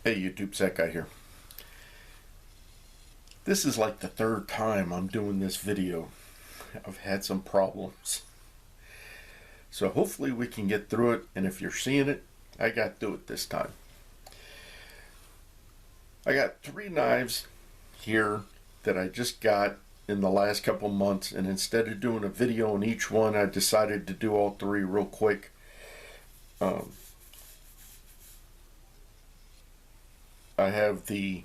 Hey YouTube, Zach Guy here. This is like the third time I'm doing this video. I've had some problems. So hopefully we can get through it, and if you're seeing it, I got through it this time. I got 3 knives here that I just got in the last couple months, and instead of doing a video on each one, I decided to do all 3 real quick. I have the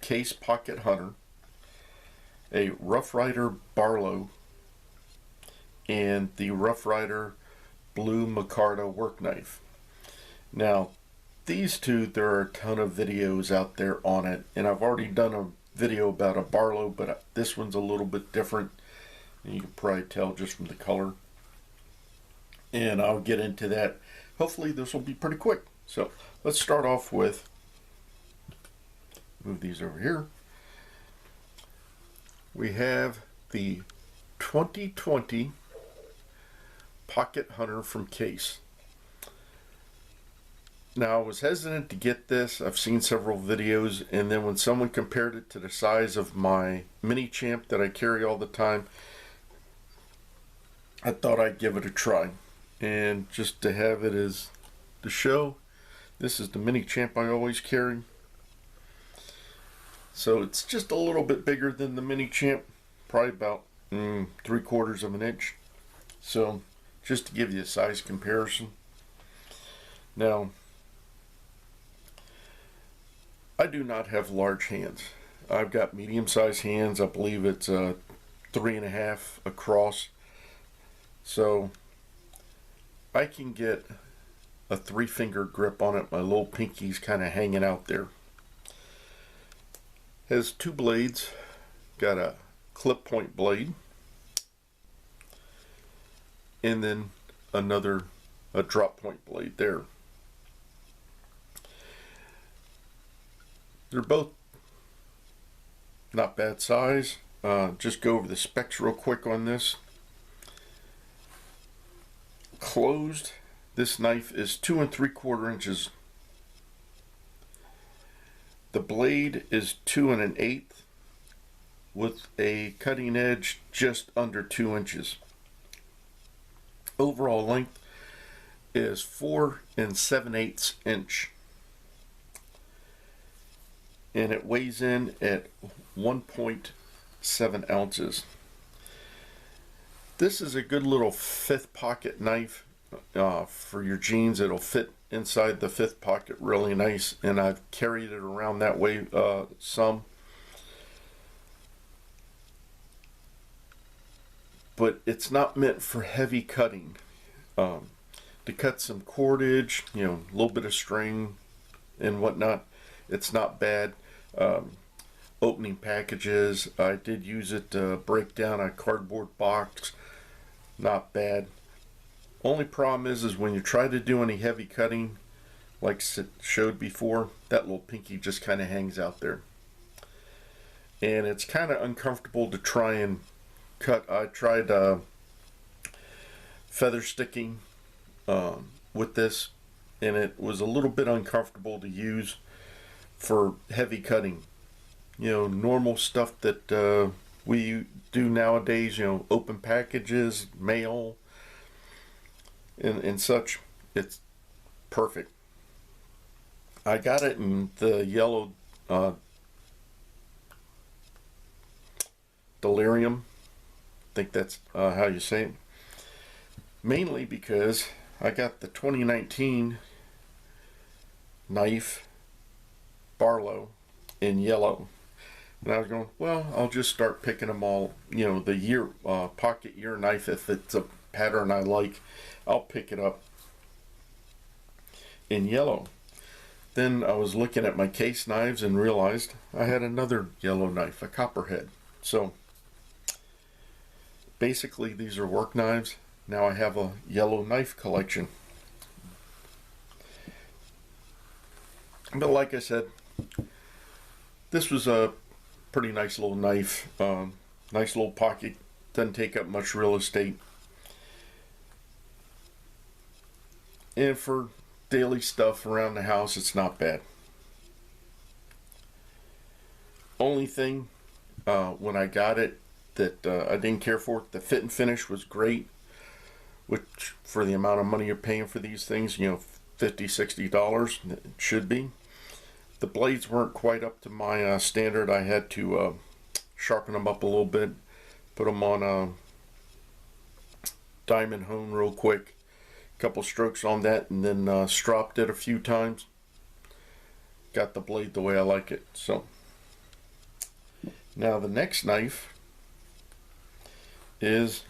Case Pocket Hunter, a Rough Ryder Barlow, and the Rough Ryder Blue Micarta work knife. Now, these two, there are a ton of videos out there on it, and I've already done a video about a Barlow, but this one's a little bit different, and you can probably tell just from the color. And I'll get into that. Hopefully this will be pretty quick. So let's start off with, move these over here. We have the 2020 Pocket Hunter from Case. Now, I was hesitant to get this. I've seen several videos, and then when someone compared it to the size of my mini champ that I carry all the time, I thought I'd give it a try. And just to have it as the show, this is the mini champ I always carry. So it's just a little bit bigger than the mini champ, probably about 3/4 of an inch. So just to give you a size comparison. Now, I do not have large hands. I've got medium-sized hands. I believe it's 3.5 across. So I can get a 3-finger grip on it. My little pinky's kind of hanging out there. Has 2 blades. Got a clip point blade, and then a drop point blade there. They're both not bad size. Just go over the specs real quick on this. Closed, this knife is 2 3/4 inches. The blade is 2 1/8 with a cutting edge just under 2 inches. Overall length is 4 7/8 inch. And it weighs in at 1.7 ounces. This is a good little 5th pocket knife for your jeans. It'll fit inside the 5th pocket really nice, and I've carried it around that way some. But it's not meant for heavy cutting. To cut some cordage, a little bit of string and whatnot, it's not bad. Opening packages, I did use it to break down a cardboard box. Not bad. Only problem is when you try to do any heavy cutting, like showed before, that little pinky just kind of hangs out there. And it's kind of uncomfortable to try and cut. I tried feather sticking with this, and it was a little bit uncomfortable to use for heavy cutting. Normal stuff that we do nowadays, open packages, mail, and such, it's perfect. I got it in the yellow Delirium. I think that's how you say it. Mainly because I got the 2019 knife Barlow in yellow, and I was going, well, I'll just start picking them all. The year pocket ear knife, if it's a pattern I like, I'll pick it up in yellow. Then I was looking at my Case knives and realized I had another yellow knife, a copperhead. So basically these are work knives. Now I have a yellow knife collection. But like I said, this was a pretty nice little knife. Nice little pocket. Doesn't take up much real estate. And for daily stuff around the house, it's not bad. Only thing when I got it that I didn't care for it, the fit and finish was great, which for the amount of money you're paying for these things, you know, $50–$60 it should be. The blades weren't quite up to my standard. I had to sharpen them up a little bit, put them on a diamond hone real quick, couple strokes on that, and then stropped it a few times. Got the blade the way I like it. So now the next knife is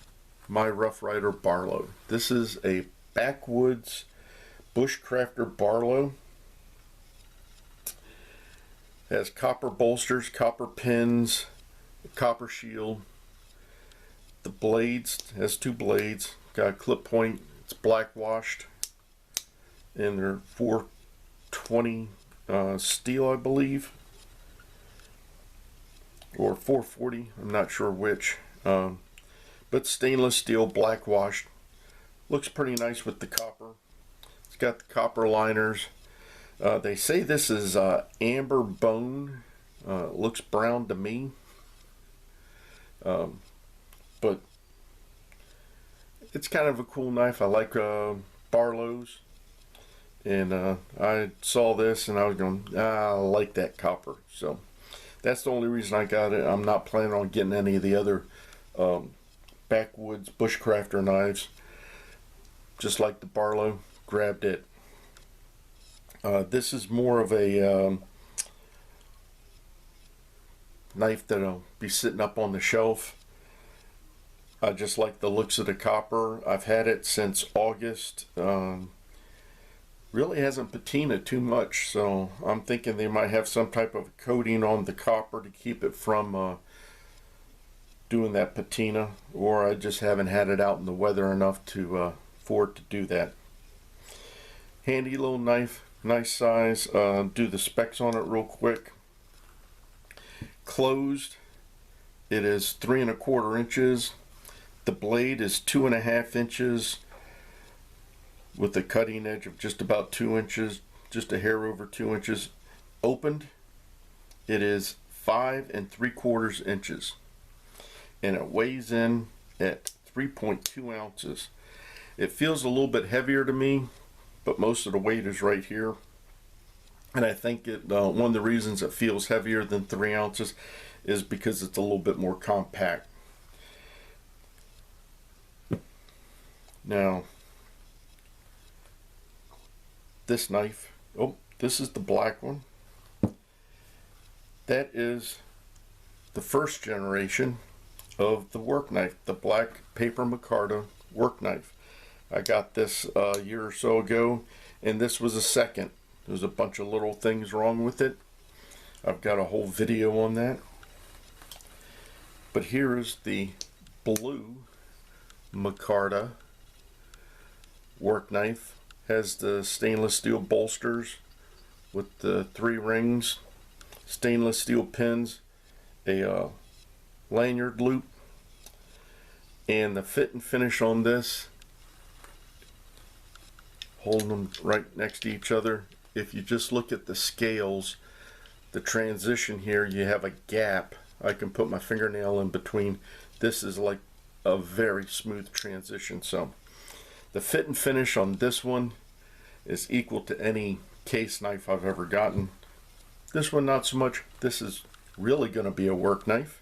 my Rough Ryder Barlow. This is a Backwoods Bushcrafter Barlow. It has copper bolsters, copper pins, copper shield. The blades, has 2 blades, got a clip point. It's black washed, and they're 420 steel, I believe, or 440. I'm not sure which. But stainless steel, black washed. Looks pretty nice with the copper. It's got the copper liners. They say this is amber bone. Looks brown to me. But it's kind of a cool knife. I like Barlows. And I saw this and I was going, I like that copper. So that's the only reason I got it. I'm not planning on getting any of the other Backwoods Bushcrafter knives. Just like the Barlow, grabbed it. This is more of a knife that'll be sitting up on the shelf. I just like the looks of the copper. I've had it since August. Really hasn't patinaed too much, so I'm thinking they might have some type of coating on the copper to keep it from doing that patina, or I just haven't had it out in the weather enough to for it to do that. Handy little knife, nice size. Do the specs on it real quick. Closed, it is 3 1/4 inches. The blade is 2 1/2 inches with a cutting edge of just about 2 inches, just a hair over 2 inches. Opened, it is 5 3/4 inches, and it weighs in at 3.2 ounces. It feels a little bit heavier to me, but most of the weight is right here. And I think one of the reasons it feels heavier than 3 ounces is because it's a little bit more compact. Now, this knife, oh, this is the black one. That is the first generation of the work knife, the black paper micarta work knife. I got this a year or so ago, and this was a second. There's a bunch of little things wrong with it. I've got a whole video on that. But here is the blue micarta work knife. Has the stainless steel bolsters with the 3 rings, stainless steel pins, a lanyard loop, and the fit and finish on this, holding them right next to each other. If you just look at the scales, the transition here, you have a gap. I can put my fingernail in between. This is like a very smooth transition. So the fit and finish on this one is equal to any case knife I've ever gotten. This one not so much. This is really going to be a work knife.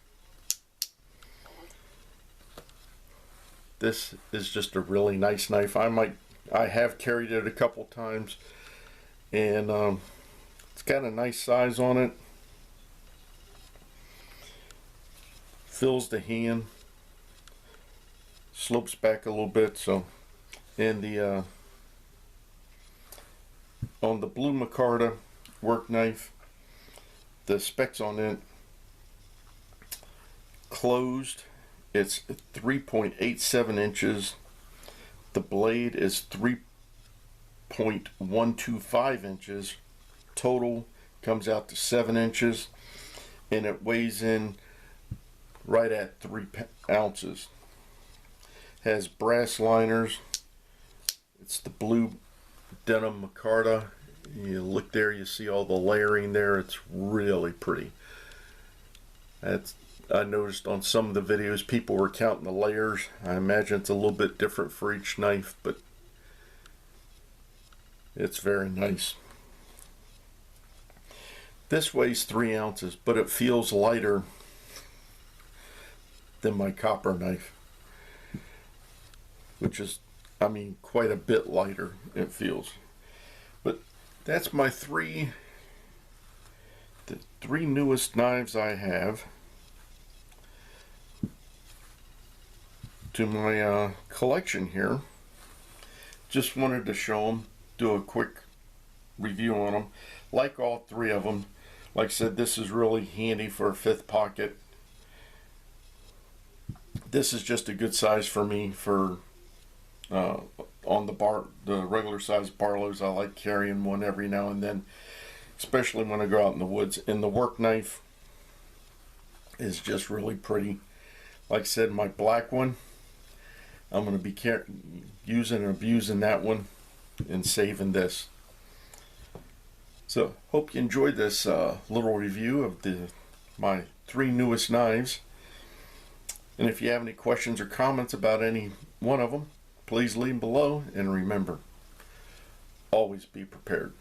This is just a really nice knife. I have carried it a couple times, and it's got a nice size on it. Fills the hand, slopes back a little bit. So, and the on the blue micarta work knife, the specs on it, closed, it's 3.87 inches. The blade is 3.125 inches. Total comes out to 7 inches, and it weighs in right at 3 ounces. Has brass liners. It's the blue Denim micarta. You look there, you see all the layering there. It's really pretty. I noticed on some of the videos people were counting the layers. I imagine it's a little bit different for each knife, but it's very nice. This weighs 3 ounces, but it feels lighter than my copper knife, which is, I mean, quite a bit lighter it feels. But that's my the three newest knives I have to my collection here. Just wanted to show them, do a quick review on them. Like all 3 of them. Like I said, this is really handy for a 5th pocket. This is just a good size for me for on the regular size Barlows. I like carrying one every now and then, especially when I go out in the woods. And the work knife is just really pretty. Like I said, my black one, I'm going to be using and abusing that one and saving this. So hope you enjoyed this little review of my 3 newest knives. And if you have any questions or comments about any one of them, please leave them below. And remember, always be prepared.